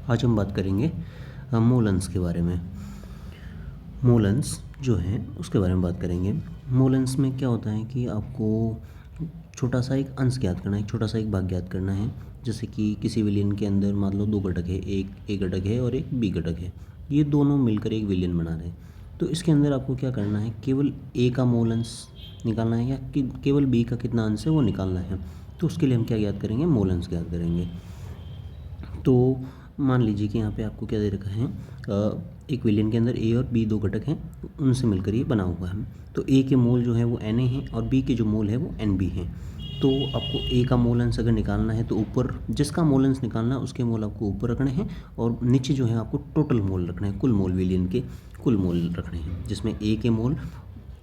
आज हम बात करेंगे मोलेंस के बारे में। मोलेंस जो है उसके बारे में बात करेंगे। मोलेंस में क्या होता है कि आपको छोटा सा एक अंश ज्ञात करना है, एक छोटा सा एक भाग ज्ञात करना है। जैसे कि किसी विलयन के अंदर मान लो दो घटक है, एक ए घटक है और एक बी घटक है। ये दोनों मिलकर एक विलयन बना रहे हैं। तो इसके अंदर आपको क्या करना है, केवल ए का मोलेंस निकालना है या कि केवल बी का कितना अंश है वो निकालना है। तो उसके लिए हम क्या ज्ञात करेंगे, मोलेंस ज्ञात करेंगे। तो मान लीजिए कि यहाँ पे आपको क्या दे रखा है, एक विलयन के अंदर ए और बी दो घटक हैं, उनसे मिलकर ये बना हुआ है। तो ए के मोल जो है वो Na है और बी के जो मोल है वो Nb है। तो आपको ए का मोल अंश अगर निकालना है तो ऊपर जिसका मोल अंश निकालना है उसके मोल आपको ऊपर रखने हैं और नीचे जो है आपको टोटल मोल रखने हैं, कुल मोल विलयन के कुल मोल रखने हैं, जिसमें ए के मोल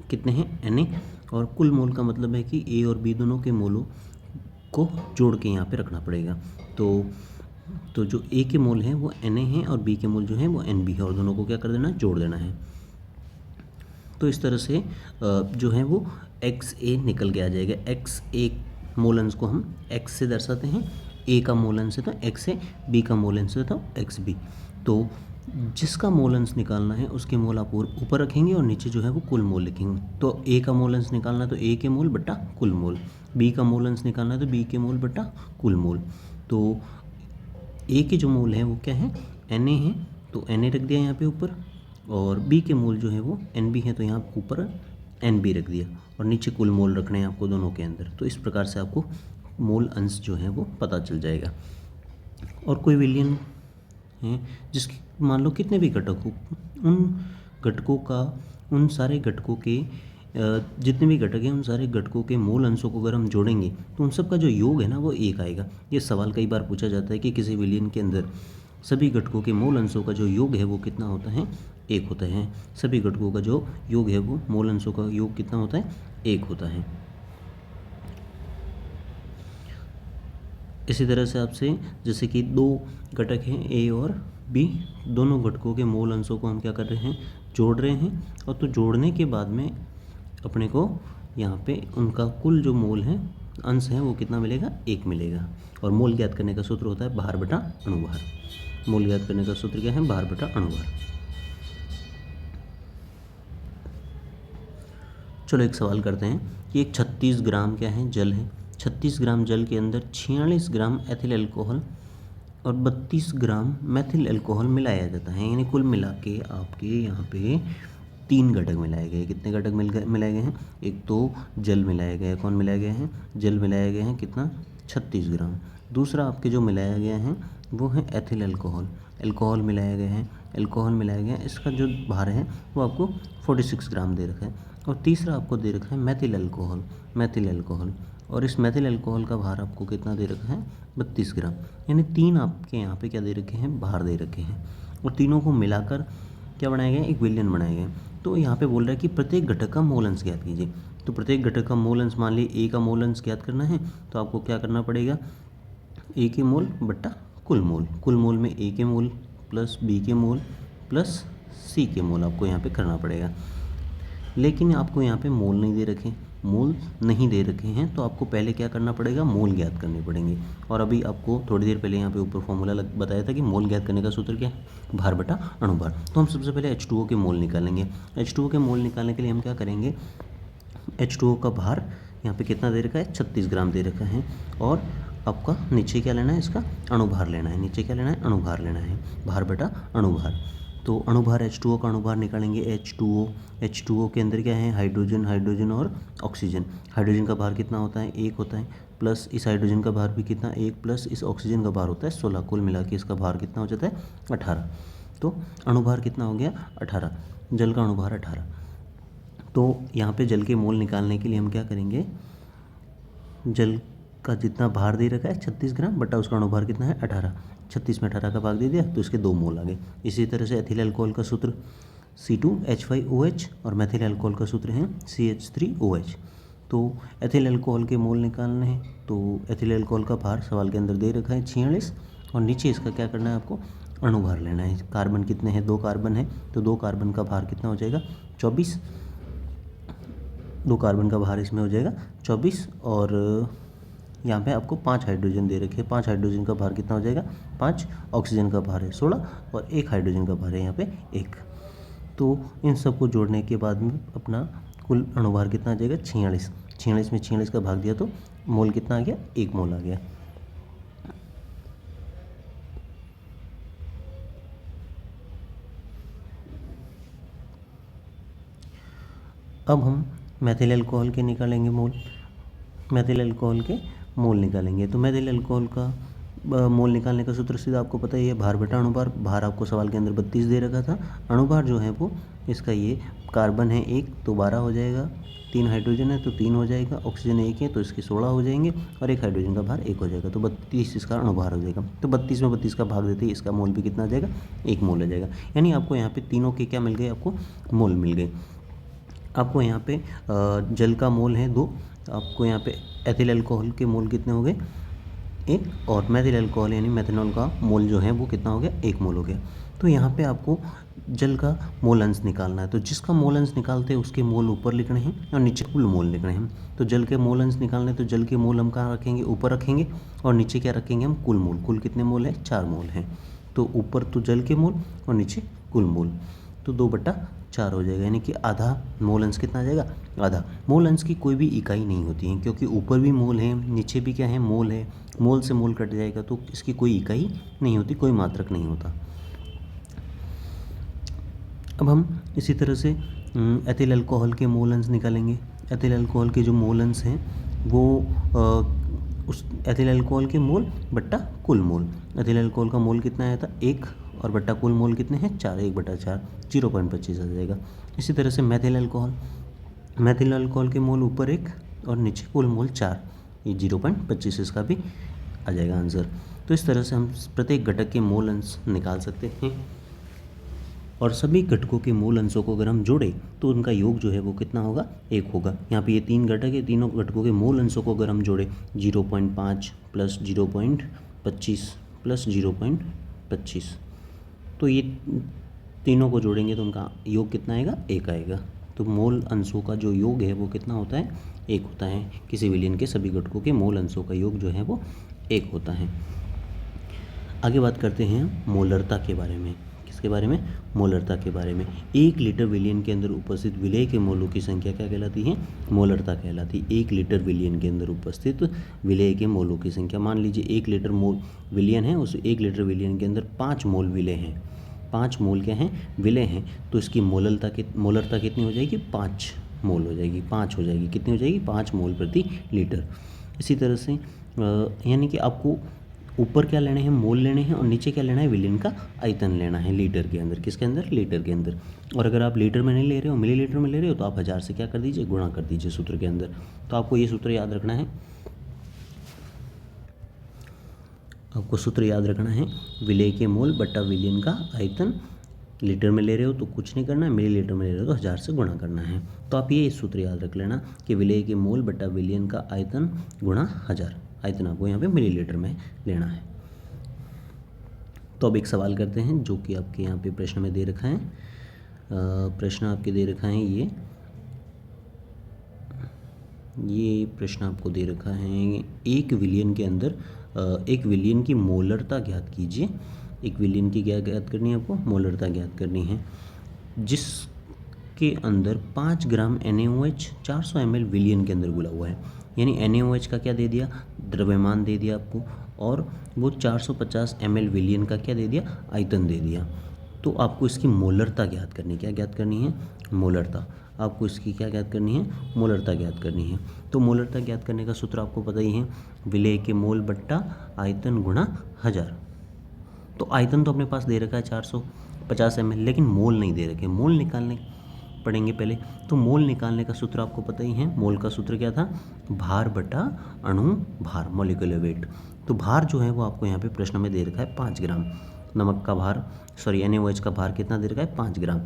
कितने हैं Na और कुल मोल का मतलब है कि ए और बी दोनों के मोलों को जोड़ के यहाँ पे रखना पड़ेगा। तो जो ए के मोल हैं वो Na है और बी के मोल जो हैं वो Nb है और दोनों को क्या कर देना है, जोड़ देना है। तो इस तरह से जो है वो XA निकल के आ जाएगा। XA मोलेंस को हम X से दर्शाते हैं, A का मोलेंस है तो XA, B का मोलेंस है तो XB। तो जिसका मोलेंस निकालना है उसके मोल आप ऊपर रखेंगे और नीचे जो है वो कुल मोल लिखेंगे। तो A का मोलेंस निकालना है तो A के मोल बटा कुल मोल, B का मोलेंस निकालना है तो B के मोल बटा कुल मोल। तो ए के जो मोल हैं वो क्या है, Na है तो Na रख दिया यहाँ पे ऊपर, और बी के मोल जो है वो Nb है तो यहाँ ऊपर Nb रख दिया और नीचे कुल मोल रखने हैं आपको दोनों के अंदर। तो इस प्रकार से आपको मोल अंश जो है वो पता चल जाएगा। और कोई विलयन है जिसके मान लो कितने भी घटक हो, उन सारे घटकों के जितने भी घटक हैं उन सारे घटकों के मूल अंशों को अगर हम जोड़ेंगे तो उन सब का जो योग है ना वो एक आएगा। ये सवाल कई बार पूछा जाता है कि किसी विलयन के अंदर सभी घटकों के मूल अंशों का जो योग है वो कितना होता है, एक होता है। सभी घटकों का जो योग है वो मूल अंशों का योग कितना होता है, एक होता है। इसी तरह से आपसे जैसे कि दो घटक हैं ए और बी, दोनों घटकों के मूल अंशों को हम क्या कर रहे हैं, जोड़ रहे हैं। और तो जोड़ने के बाद में अपने को यहाँ पे उनका कुल जो मोल है, अंश है, वो कितना मिलेगा, एक मिलेगा। और मोल ज्ञात करने का सूत्र होता है भार बटा अणुभार। मोल ज्ञात करने का सूत्र क्या है, भार बटा अणुभार। चलो एक सवाल करते हैं कि एक 36 ग्राम क्या है, जल है। 36 ग्राम जल के अंदर 46 ग्राम एथिल अल्कोहल और 32 ग्राम मैथिल अल्कोहल मिलाया जाता है। यानी कुल मिला के आपके यहाँ पे 3 घटक मिलाए गए। कितने घटक मिलाए गए हैं, एक तो जल मिलाया गया है। कौन मिलाया गया है, जल मिलाया गया है, कितना, 36 ग्राम। दूसरा आपके जो मिलाया गया है वो है एथिल अल्कोहल, अल्कोहल मिलाया गया है, अल्कोहल मिलाया गया है। इसका जो भार है वो आपको 46 ग्राम दे रखा है। और तीसरा आपको दे रखा है मैथिल अल्कोहल, मैथिल अल्कोहल, और इस मैथिल अल्कोहल का भार आपको कितना दे रखा है, 32 ग्राम। यानी 3 आपके यहाँ पे क्या दे रखे हैं, भार दे रखे हैं। और तीनों को मिलाकर क्या बनाया गया, एक विलयन बनाया गया। तो यहाँ पे बोल रहा है कि प्रत्येक घटक का मोल अंश ज्ञात कीजिए। तो प्रत्येक घटक का मोल अंश, मान लीजिए ए का मोल अंश ज्ञात करना है तो आपको क्या करना पड़ेगा, ए के मोल बट्टा कुल मोल। कुल मोल में ए के मोल प्लस बी के मोल प्लस सी के मोल आपको यहाँ पे करना पड़ेगा। लेकिन आपको यहाँ पे मोल नहीं दे रखे, मोल नहीं दे रखे हैं, तो आपको पहले क्या करना पड़ेगा, मोल ज्ञात करने पड़ेंगे। और अभी आपको थोड़ी देर पहले यहाँ पे ऊपर फॉर्मूला बताया था कि मोल ज्ञात करने का सूत्र क्या है, भार बटा अणुभार। तो हम सबसे पहले H2O के मोल निकालेंगे। H2O के मोल निकालने के लिए हम क्या करेंगे, H2O का भार यहाँ पे कितना दे रखा है, 36 ग्राम दे रखा है। और आपका नीचे क्या लेना है, इसका अणुभार लेना है। नीचे क्या लेना है, अणुभार लेना है, भार बटा अणुभार। तो अणुभार H2O का अणुभार निकालेंगे। H2O के अंदर क्या है, हाइड्रोजन, हाइड्रोजन और ऑक्सीजन। हाइड्रोजन का भार कितना होता है, 1 होता है, प्लस इस हाइड्रोजन का भार भी कितना, 1, प्लस इस ऑक्सीजन का भार होता है 16। कुल मिला के इसका भार कितना हो जाता है, 18। तो अणुभार कितना हो गया, 18। जल का अणुभार 18। तो यहाँ पे जल के मोल निकालने के लिए हम क्या करेंगे, जल का जितना भार दे रखा है 36 ग्राम बटा उसका अणुभार कितना है, 18। 36 में 18 का भाग दे दिया तो इसके 2 मोल आ गए। इसी तरह से एथिल अल्कोहल का सूत्र C2H5OH और मैथिल अल्कोहल का सूत्र है CH3OH। तो एथिल अल्कोहल के मोल निकालने हैं, तो एथिल अल्कोहल का भार सवाल के अंदर दे रखा है 46, और नीचे इसका क्या करना है, आपको अणुभार लेना है। कार्बन कितने हैं, 2 कार्बन है, तो 2 कार्बन का भार कितना हो जाएगा, 24। 2 कार्बन का भार इसमें हो जाएगा 24, और यहाँ पे आपको 5 हाइड्रोजन दे रखे हैं। 5 हाइड्रोजन का भार कितना हो जाएगा, 5, ऑक्सीजन का भार है 16 और 1 हाइड्रोजन का भार है यहाँ पे 1। तो इन सबको जोड़ने के बाद में अपना कुल अणुभार कितना आ जाएगा, 46। 46 में 46 का भाग दिया तो मोल कितना आ गया, 1 मोल आ गया। अब हम मैथिल अल्कोहल के निकालेंगे मोल। मैथिल अल्कोहल के मोल निकालेंगे तो मैथिल अल्कोहल का मोल निकालने का सूत्र सीधा आपको पता ही है, भार बटा अणुभार। भार आपको सवाल के अंदर 32 दे रखा था। अणुभार जो है वो इसका ये कार्बन है 1 तो 12 हो जाएगा, 3 हाइड्रोजन है तो 3 हो जाएगा, ऑक्सीजन 1 है तो इसके 16 हो जाएंगे और 1 हाइड्रोजन का भार 1 हो जाएगा, तो 32 इसका अणुभार हो जाएगा। तो 32 में 32 का भाग देते ही इसका मोल भी कितना आ जाएगा, 1 मोल आ जाएगा। यानी आपको यहाँ पे तीनों के क्या मिल गए, आपको मोल मिल गए। आपको यहाँ पे जल का मोल है 2, आपको यहाँ पे एथिल अल्कोहल के मोल कितने हो गए, 1, और मैथिल अल्कोहल यानी मेथनॉल का मोल जो है वो कितना हो गया, 1 मोल हो गया। तो यहाँ पे आपको जल का मोल अंश निकालना है, तो जिसका मोल अंश निकालते हैं उसके मोल ऊपर लिखने हैं और नीचे कुल मोल लिखने हैं। तो जल के मोल अंश निकालने हैं तो जल के मोल हम कहाँ रखेंगे, ऊपर रखेंगे, और नीचे क्या रखेंगे हम, कुल मोल। कुल कितने मोल है, 4 मोल हैं। तो ऊपर तो जल के मोल और नीचे कुल मोल, तो 2/4 हो जाएगा, यानी कि आधा मोल अंश कितना आ जाएगा, आधा। मोल अंश की कोई भी इकाई नहीं होती है, क्योंकि ऊपर भी मोल है नीचे भी क्या है, मोल है। मोल से मोल कट जाएगा तो इसकी कोई इकाई नहीं होती, कोई मात्रक नहीं होता। अब हम इसी तरह से एथिल अल्कोहल के मोल अंश निकालेंगे। एथिल अल्कोहल के जो मोल अंश हैं वो उस एथिल अल्कोहल के मोल बट्टा कुल मोल। एथिल अल्कोहल का मोल कितना आया था, 1, और बट्टा कुल मोल कितने हैं, 4, 1/4, 0.25 आ जाएगा। इसी तरह से मैथिल अल्कोहल के मोल ऊपर 1 और नीचे कुल मोल 4, ये 0.25 इसका भी आ जाएगा आंसर। तो इस तरह से हम प्रत्येक घटक के मोल अंश निकाल सकते हैं, और सभी घटकों के मूल अंशों को अगर हम जोड़ें तो उनका योग जो है वो कितना होगा, 1 होगा। यहाँ पे ये 3 घटक है, तीनों घटकों के मूल अंशों को अगर हम जोड़ें 0.5 प्लस 0.25 प्लस 0.25, तो ये तीनों को जोड़ेंगे तो उनका योग कितना आएगा, 1 आएगा। तो मूल अंशों का जो योग है वो कितना होता है, 1 होता है। किसी विलयन के सभी घटकों के मूल अंशों का योग जो है वो 1 होता है। आगे बात करते हैं मोलरता के बारे में। किसके बारे में, मोलरता के बारे में। 1 लीटर विलयन के अंदर उपस्थित विलेय के मोलों की संख्या क्या कहलाती है, मोलरता कहलाती है। 1 लीटर विलयन के अंदर उपस्थित विलेय के मोलों की संख्या, मान लीजिए 1 लीटर मोल विलयन है, उस 1 लीटर विलयन के अंदर 5 मोल विलेय हैं, 5 मोल क्या हैं, विलेय हैं, तो इसकी मोलरता कितनी हो जाएगी, 5 मोल हो जाएगी, 5 हो जाएगी, कितनी हो जाएगी, 5 मोल प्रति लीटर। इसी तरह से यानी कि आपको ऊपर क्या लेने हैं, मोल लेने हैं, और नीचे क्या लेना है, विलयन का आयतन लेना है लीटर के अंदर। किसके अंदर, लीटर के अंदर। और अगर आप लीटर में नहीं ले रहे हो, मिलीलीटर में ले रहे हो, तो आप 1000 से क्या कर दीजिए, गुणा कर दीजिए सूत्र के अंदर। तो आपको ये सूत्र याद रखना है, आपको सूत्र याद रखना है, विलेय के मोल बट्टा विलयन का आयतन। लीटर में ले रहे हो तो कुछ नहीं करना है, मिलीलीटर में ले रहे हो तो 1000 से गुणा करना है। तो आप ये सूत्र याद रख लेना कि विलेय के मोल बट्टा विलयन का आयतन गुणा 1000। आयतन आपको यहाँ पे मिलीलीटर में लेना है। तो अब एक सवाल करते हैं जो कि आपके यहाँ पे प्रश्न में दे रखा है। प्रश्न आपके दे रखा है ये प्रश्न आपको दे रखा है, एक विलयन के अंदर एक विलयन की मोलरता ज्ञात कीजिए। एक विलयन की क्या ज्ञात करनी है, आपको मोलरता ज्ञात करनी है, जिसके अंदर 5 ग्राम NaOH 400 ml विलयन के अंदर घुला हुआ है। यानी NaOH का क्या दे दिया, द्रव्यमान दे दिया आपको, और वो 450 ml विलयन का क्या दे दिया, आयतन दे दिया। तो आपको इसकी मोलरता ज्ञात करनी, क्या ज्ञात करनी है, मोलरता। आपको इसकी क्या ज्ञात करनी है, मोलरता ज्ञात करनी है। तो मोलरता ज्ञात करने का सूत्र आपको पता ही है, विलेय के मोल बट्टा आयतन गुणा 1000। तो आयतन तो अपने पास दे रखा है 450 ml, लेकिन मोल नहीं दे रखे, मोल निकालने पड़ेंगे पहले। तो मोल निकालने का सूत्र आपको पता ही है, मोल का सूत्र क्या था, भार बटा अणु भार, मोलिकुलर वेट। तो भार जो है वो आपको यहाँ पे प्रश्न में दे रखा है 5 ग्राम। नमक का भार, NaOH का भार कितना दे रखा है, 5 ग्राम,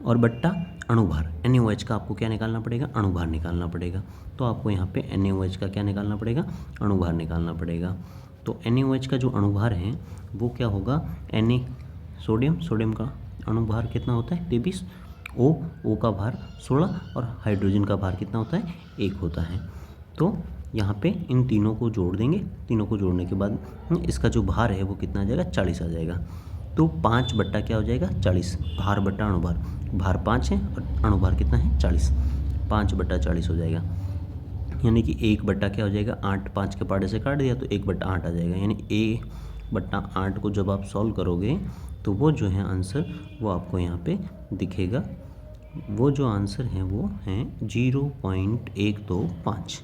और बट्टा अणुभार। NaOH का आपको क्या निकालना पड़ेगा, अणुभार निकालना पड़ेगा। तो आपको यहाँ पे NaOH का क्या निकालना पड़ेगा, अणुभार निकालना पड़ेगा। तो NaOH का जो अणुभार है वो क्या होगा, Na सोडियम का अणुभार कितना होता है, 23, O का भार 16, और हाइड्रोजन का भार कितना होता है, 1 होता है। तो यहाँ पे इन तीनों को जोड़ देंगे। तीनों को जोड़ने के बाद इसका जो भार है वो कितना आ जाएगा, 40 आ जाएगा। तो 5 बट्टा क्या हो जाएगा, 40। भार बट्टा अणुभार, भार 5 है और अणुभार कितना है, 40। 5 बट्टा 40 हो जाएगा, यानी कि 1 बट्टा क्या हो जाएगा, 8। 5 के पार्ट से काट दिया तो 1 बट्टा 8 आ जाएगा। यानी 1 बट्टा 8 को जब आप सॉल्व करोगे तो वो जो है आंसर वो आपको यहाँ पे दिखेगा। वो जो आंसर है वो है 0.125।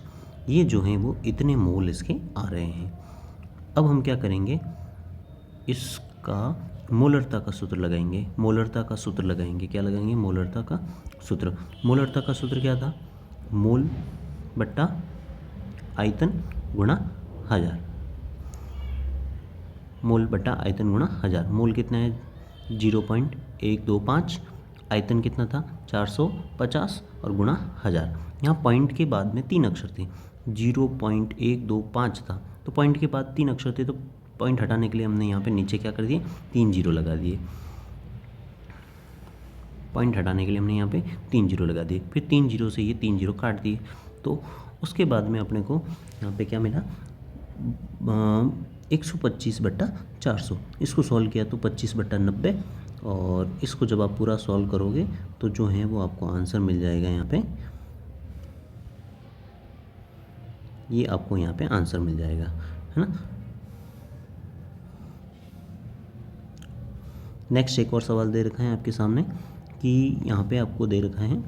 ये जो है वो इतने मोल इसके आ रहे हैं। अब हम क्या करेंगे, इसका मोलरता का सूत्र लगाएंगे। मोलरता का सूत्र लगाएंगे, क्या लगाएंगे, मोलरता का सूत्र। मोलरता का सूत्र क्या था, मोल बट्टा आयतन गुणा 1000। मोल बट्टा आयतन गुणा 1000। मोल कितना है, 0.125। आयतन कितना था, 450 और गुणा 1000। यहाँ पॉइंट के बाद में 3 अक्षर थे, 0.125 था तो पॉइंट के बाद 3 अक्षर थे तो पॉइंट हटाने के लिए हमने यहाँ पे नीचे क्या कर दिए, 3 जीरो लगा दिए। पॉइंट हटाने के लिए हमने यहाँ पे 3 जीरो लगा दिए। फिर 3 जीरो से ये 3 जीरो काट दिए। तो उसके बाद में अपने को यहाँ पे क्या मिला, 125/400। इसको सॉल्व किया तो 25/90, और इसको जब आप पूरा सॉल्व करोगे तो जो है वो आपको आंसर मिल जाएगा। यहाँ पे ये आपको यहाँ पे आंसर मिल जाएगा, है ना। नेक्स्ट एक और सवाल दे रखा है आपके सामने कि यहाँ पे आपको दे रखा है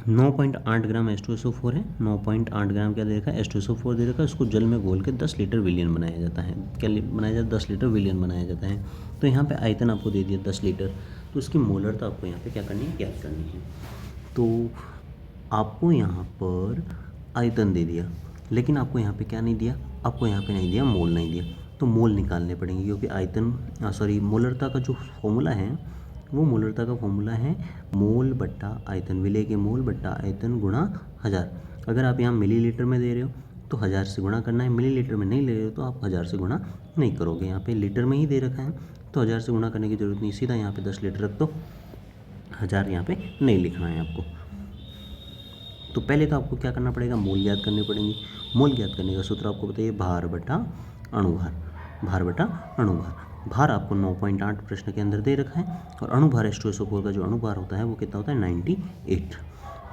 9.8 ग्राम H2SO4 है। 9.8 ग्राम क्या दे रखा है, H2SO4 दे रखा है। इसको जल में घोल के 10 लीटर विलियन बनाया जाता है। क्या बनाया जाता है, 10 लीटर विलियन बनाया जाता है। तो यहाँ पे आयतन आपको दे दिया 10 लीटर, तो इसकी मोलरता आपको यहाँ पे क्या करनी है, ज्ञात करनी है। तो आपको यहाँ पर आयतन दे दिया, लेकिन आपको यहाँ पे क्या नहीं दिया, आपको यहाँ पे नहीं दिया, मोल नहीं दिया। तो मोल निकालने पड़ेंगे, क्योंकि आयतन मोलरता का जो फॉर्मूला है वो मोलरता का फॉर्मूला है मोल बट्टा आयतन, विलेय के मोल बट्टा आयतन गुणा 1000। अगर आप यहाँ मिलीलीटर में दे रहे हो तो 1000 से गुणा करना है, मिलीलीटर में नहीं ले रहे हो तो आप 1000 से गुणा नहीं करोगे। यहाँ पे लीटर में ही दे रखा है तो 1000 से गुणा करने की ज़रूरत नहीं, सीधा यहाँ पे 10 लीटर रख दो, 1000 यहाँ पे नहीं लिखना है आपको। तो पहले तो आपको क्या करना पड़ेगा, मोल ज्ञात करने पड़ेंगे। मोल ज्ञात करने का सूत्र आपको बताइए, भार बटा अणुभार। भार बटा अणुभार, भार आपको 9.8 प्रश्न के अंदर दे रखा है, और अणुभार H2SO4 का जो अणुभार होता है वो कितना होता है, 98।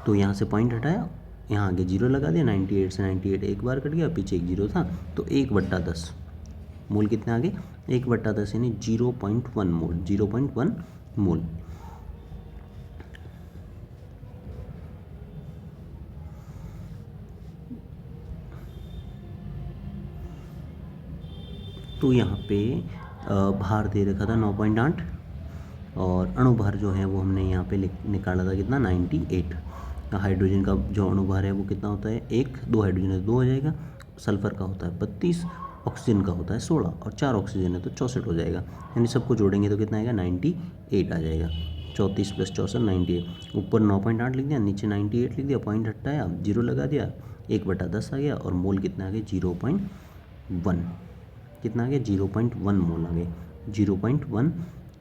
तो यहाँ से पॉइंट हटाया, यहाँ आगे जीरो लगा दिया, 98 से 98 एक बार कट गया, पीछे एक जीरो था तो 1/10। मोल कितने आगे, 1/10 यानी 0.1 मोल, 0.1 मोल। तो यहाँ पे भार दे रखा था 9.8, और अणुभार जो है वो हमने यहाँ पे निकाला था कितना, 98। हाइड्रोजन का जो अणुभार है वो कितना होता है, 1, 2 हाइड्रोजन है तो 2 हो जाएगा। सल्फर का होता है 32, ऑक्सीजन का होता है 16, और 4 ऑक्सीजन है तो 64 हो जाएगा। यानी सबको जोड़ेंगे तो कितना आएगा, 98 आ जाएगा। 34 + 64 98। ऊपर 9.8 लिख दिया, नीचे 98 लिख दिया, पॉइंट हटाया, जीरो लगा दिया, 1/10 आ गया, और मोल कितना आ गया, 0.1। कितना आ गया, 0.1 मोल आ गए, 0.1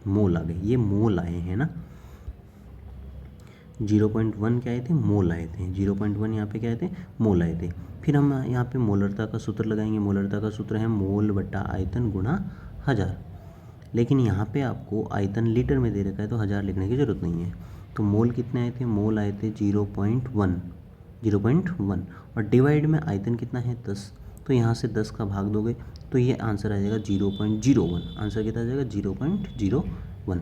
मोल आ गए। ये मोल आए हैं ना, 0.1 क्या आए थे, मोल आए थे। 0.1 यहाँ पे क्या आए थे, मोल आए थे। फिर हम यहाँ पे मोलरता का सूत्र लगाएंगे। मोलरता का सूत्र है मोल बट्टा आयतन गुणा 1000। लेकिन यहाँ पे आपको आयतन लीटर में दे रखा है तो 1000 लिखने की ज़रूरत नहीं है। तो मोल कितने आए थे, मोल आए थे 0.1, और डिवाइड में आयतन कितना है, 10। तो यहाँ से 10 का भाग दोगे तो ये आंसर आ जाएगा 0.01। आंसर कितना आ जाएगा, 0.01।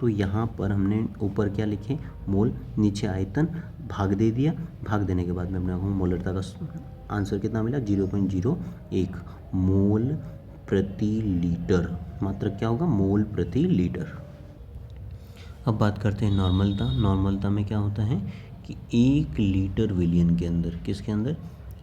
तो यहाँ पर हमने ऊपर क्या लिखे, मोल, नीचे आयतन, भाग दे दिया। भाग देने के बाद में अपने मोलरता का आंसर कितना मिला, 0.01 मोल प्रति लीटर। मात्रक क्या होगा, मोल प्रति लीटर। अब बात करते हैं नॉर्मलता। नॉर्मलता में क्या होता है कि 1 लीटर विलियन के अंदर, किसके अंदर,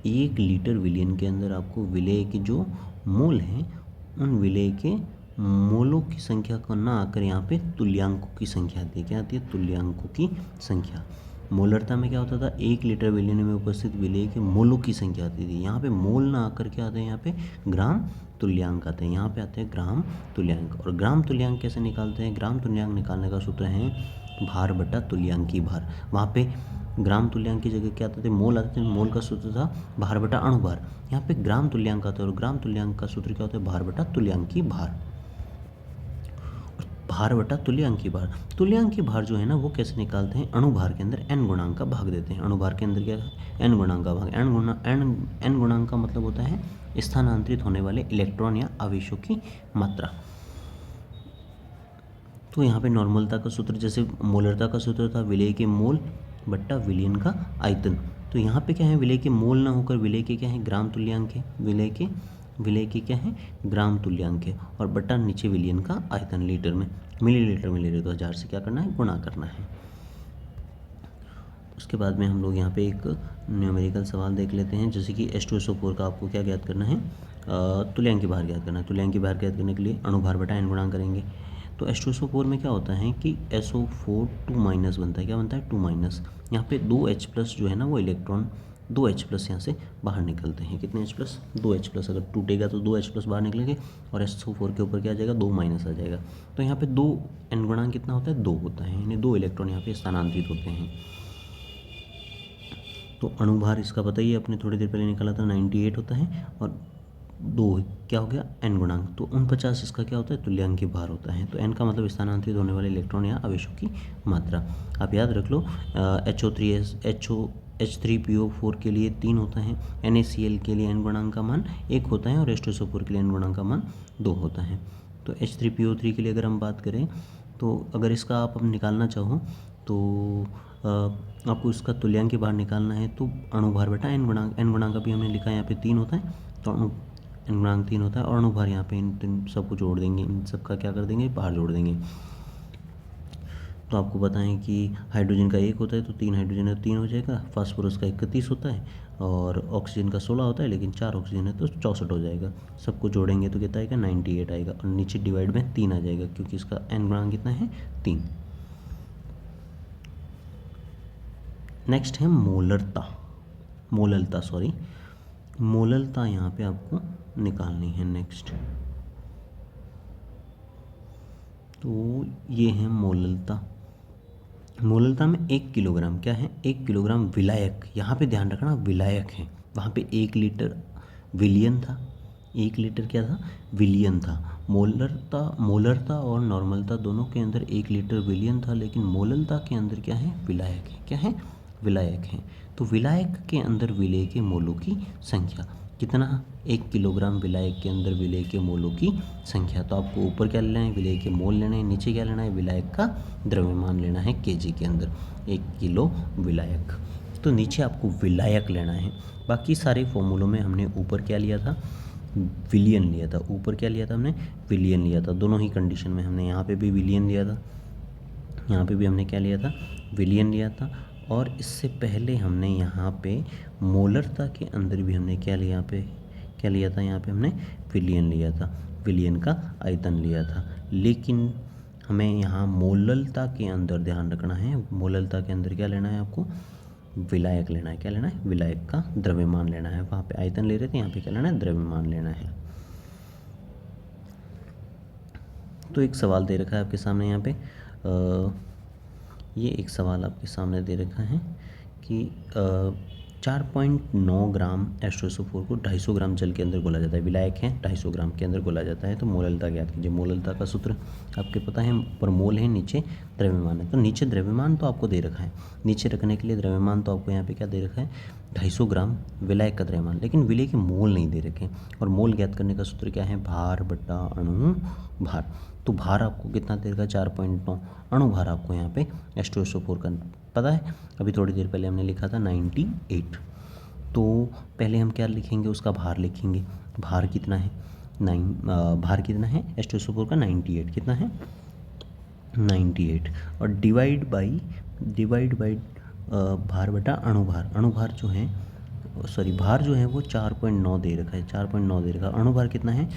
1 लीटर विलियन के अंदर आपको विलेय के जो मोल हैं उन विलेय के मोलों की संख्या को ना आकर यहाँ पे तुल्यांकों की संख्या आती है। क्या आती है, तुल्यांकों की संख्या। मोलरता में क्या होता था, 1 लीटर विलियन में उपस्थित विलेय के मोलों की संख्या आती थी। यहाँ पे मोल ना आकर क्या आते हैं, यहाँ पे ग्राम तुल्यांक आते हैं। यहाँ पे आते हैं ग्राम तुल्यांक। और ग्राम तुल्यांक कैसे निकालते हैं, ग्राम तुल्यांक निकालने का सूत्र है भार बटा तुल्यांकी भार। वहाँ पे ग्राम तुल्यांक की जगह क्या आते थे, मोल आते थे। मोल का सूत्र था भार बटा अणुभार। यहाँ पे ग्राम तुल्यांक आता है और ग्राम तुल्यांक का सूत्र क्या होता है, भार बटा तुल्यांकी भार। भार बटा तुल्यांकी भार। तुल्यांकी भार जो है ना वो कैसे निकालते हैं, अणुभार के अंदर n गुणांक का भाग देते हैं। अणुभार के अंदर क्या है, n गुणांक का भाग। n गुणांक का मतलब होता है स्थानांतरित होने वाले इलेक्ट्रॉन या आवेशों की मात्रा। तो यहाँ पे नॉर्मलता का सूत्र, जैसे मोलरता का सूत्र था विलेय के मोल बट्टा विलयन का आयतन। तो यहाँ पे क्या है, विलेय के मोल ना होकर विलेय के क्या है, ग्राम तुल्यांक है। विलेय के क्या है, ग्राम तुल्यांक है, और बट्टा नीचे विलयन का आयतन लीटर में, मिलीलीटर में ले रहे तो 1000 से क्या करना है, गुणा करना है। उसके बाद में हम लोग यहाँ पे एक न्यूमेरिकल सवाल देख लेते हैं, जैसे कि H2SO4 का आपको क्या ज्ञात करना है, तुल्यांकी भार ज्ञात करना है। तुल्यांकी भार ज्ञात करने के लिए अणुभार बटा n गुणा करेंगे। तो H2SO4 में क्या होता है कि SO4 2- बनता है। क्या बनता है, 2-। यहाँ पे 2H+ जो है ना वो इलेक्ट्रॉन 2H+ यहाँ से बाहर निकलते हैं। कितने H+, 2H+। अगर टूटेगा तो 2H+ बाहर निकलेंगे और SO4 के ऊपर क्या आ जाएगा, 2- आ जाएगा। तो यहाँ पे 2 n गुणांक कितना होता है, 2 होता है, यानी 2 इलेक्ट्रॉन यहाँ पे स्थानांतरित होते हैं। तो अणुभार इसका पता ही है, अपने थोड़ी देर पहले निकाला था, 98 होता है, और 2 क्या हो गया, n गुणांक। तो 49 इसका क्या होता है, तुल्यांकी भार होता है। तो n का मतलब स्थानांतरित होने वाले इलेक्ट्रॉन या आवेशों की मात्रा। आप याद रख लो, H3PO4 के लिए 3 होता है, NaCl के लिए n गुणांक का मान 1 होता है, और H2SO4 के लिए n गुणांक का मान 2 होता है। तो H3PO3 के लिए अगर हम बात करें, तो अगर इसका आप निकालना चाहो तो आपको इसका तुल्यांकी भार निकालना है, तो अणुभार बटा n गुणांक अभी हमने लिखा है, यहाँ पे 3 होता है, तो n गुणांक 3 होता है, और अणुभार यहाँ पे इन सबको जोड़ देंगे, इन सबका क्या कर देंगे, भार जोड़ देंगे। तो आपको बताएं कि हाइड्रोजन का 1 होता है, तो 3 हाइड्रोजन है तो 3 हो जाएगा। फास्फोरस का 31 होता है, और ऑक्सीजन का 16 होता है, लेकिन 4 ऑक्सीजन है तो 64 हो जाएगा। सबको जोड़ेंगे तो कितना आएगा, 98 आएगा, और नीचे डिवाइड में 3 आ जाएगा, क्योंकि इसका n गुणांक कितना है, 3। नेक्स्ट है मोलरता। मोललता यहाँ पे आपको निकालनी है। नेक्स्ट तो ये है मोललता। मोललता में 1 किलोग्राम क्या है, 1 किलोग्राम विलायक। यहाँ पे ध्यान रखना विलायक है, वहाँ पे 1 लीटर विलियन था, 1 लीटर क्या था, विलियन था। मोलरता और नॉर्मलता दोनों के अंदर 1 लीटर विलियन था, लेकिन मोललता के अंदर क्या है, विलायक है। क्या है, विलायक है। तो विलायक के अंदर विलेय के मोलों की संख्या कितना, 1 किलोग्राम विलायक के अंदर विलेय के मोलों की संख्या। तो आपको ऊपर क्या लेना है, विलेय के मोल लेने हैं, नीचे क्या लेना है, विलायक का द्रव्यमान लेना है केजी के अंदर, 1 किलो विलायक। तो नीचे आपको विलायक लेना है। बाकी सारे फॉर्मूलों में हमने ऊपर क्या लिया था, विलियन लिया था। ऊपर क्या लिया था हमने, विलियन लिया था। दोनों ही कंडीशन में हमने यहाँ पे भी विलियन लिया था, यहाँ पे भी हमने क्या लिया था, विलियन लिया था। और इससे पहले हमने यहाँ पे मोलरता के अंदर भी हमने क्या लिया, क्या लिया था, यहाँ पे हमने विलियन लिया था, विलियन का आयतन लिया था। लेकिन हमें यहाँ मोललता के अंदर ध्यान रखना है, मोललता के अंदर क्या लेना है आपको, विलायक लेना है। क्या लेना है, विलायक का द्रव्यमान लेना है। वहाँ पे आयतन ले रहे थे, यहाँ पे क्या लेना है, द्रव्यमान लेना है। तो एक सवाल दे रखा है आपके सामने यहाँ पे, ये एक सवाल आपके सामने दे रखा है कि 4.9 ग्राम H2SO4 को 250 ग्राम जल के अंदर घोला जाता है। विलायक है, 250 ग्राम के अंदर घोला जाता है। तो मोललता ज्ञात कीजिए। मोललता का सूत्र आपके पता है, ऊपर मोल है, नीचे द्रव्यमान है। तो नीचे द्रव्यमान तो आपको दे रखा है, नीचे रखने के लिए द्रव्यमान तो आपको यहाँ पे क्या दे रखा है, 250 ग्राम विलायक का द्रव्यमान, लेकिन विलेय के मोल नहीं दे रखे। और मोल ज्ञात करने का सूत्र क्या है, भार बटा अणु भार। तो भार आपको कितना दे रखा, 4.9। अणु भार आपको यहाँ पे H2SO4 का पता है, अभी थोड़ी देर पहले हमने लिखा था 98। तो पहले हम क्या लिखेंगे, उसका भार लिखेंगे। भार कितना है, भार कितना है H2SO4 का, 98। कितना है, 98, और डिवाइड बाई भार बटा अणुभार। अणुभार जो है, सॉरी, भार जो है वो 4.9 दे रखा है, 4.9 दे रखा है। अणुभार कितना है,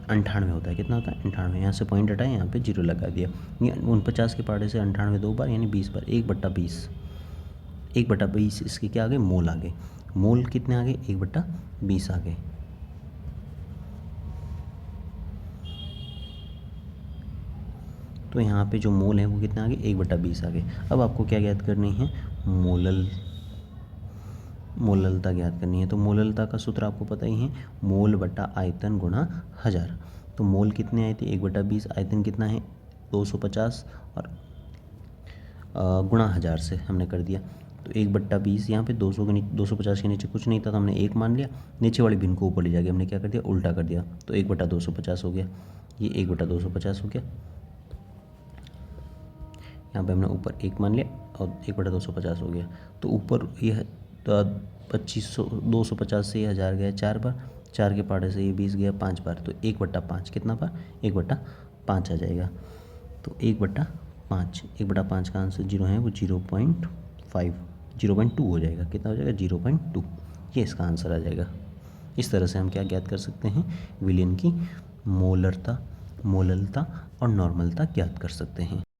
98 होता है। कितना होता है, 98। यहाँ से पॉइंट हटाए, यहाँ पे 0 लगा दिया। ये 49 के पार्टे से 98 2 बार, यानी 20 बार, 1/20। 1/20 इसके क्या आ गए, मोल आ गए। मोल कितने आ गए, 1/20 आ गए। तो यहाँ पे जो मोल है वो कितना आ गए, 1/20 आ गए। अब आपको क्या ज्ञात करनी है, मोललता ज्ञात करनी है। तो मोललता का सूत्र आपको पता ही है, मोल बटा आयतन गुणा 1000। तो मोल कितने आए थे 1/20, आयतन कितना है 250 और गुणा 1000 से हमने कर दिया। तो 1/20 यहाँ पे 200 के नीचे 250 के नीचे कुछ नहीं था तो हमने 1 मान लिया, नीचे वाली भिन्न को ऊपर ले जाके हमने क्या कर दिया उल्टा कर दिया, तो 1/250 हो गया। ये 1/250 हो गया, यहाँ पे हमने ऊपर 1 मान लिया और 1/250 हो गया। तो ऊपर यह 2500 250 से 1000 गया 4 बार, 4 के पाड़े से ये 20 गया 5 बार, तो 1/5 कितना बार 1/5 आ जाएगा। तो 1/5 1/5 का आंसर 0 है वो 0.2 हो जाएगा। कितना हो जाएगा 0.2, ये इसका आंसर आ जाएगा। इस तरह से हम क्या ज्ञात कर सकते हैं, विलयन की मोललता और नॉर्मलता ज्ञात कर सकते हैं।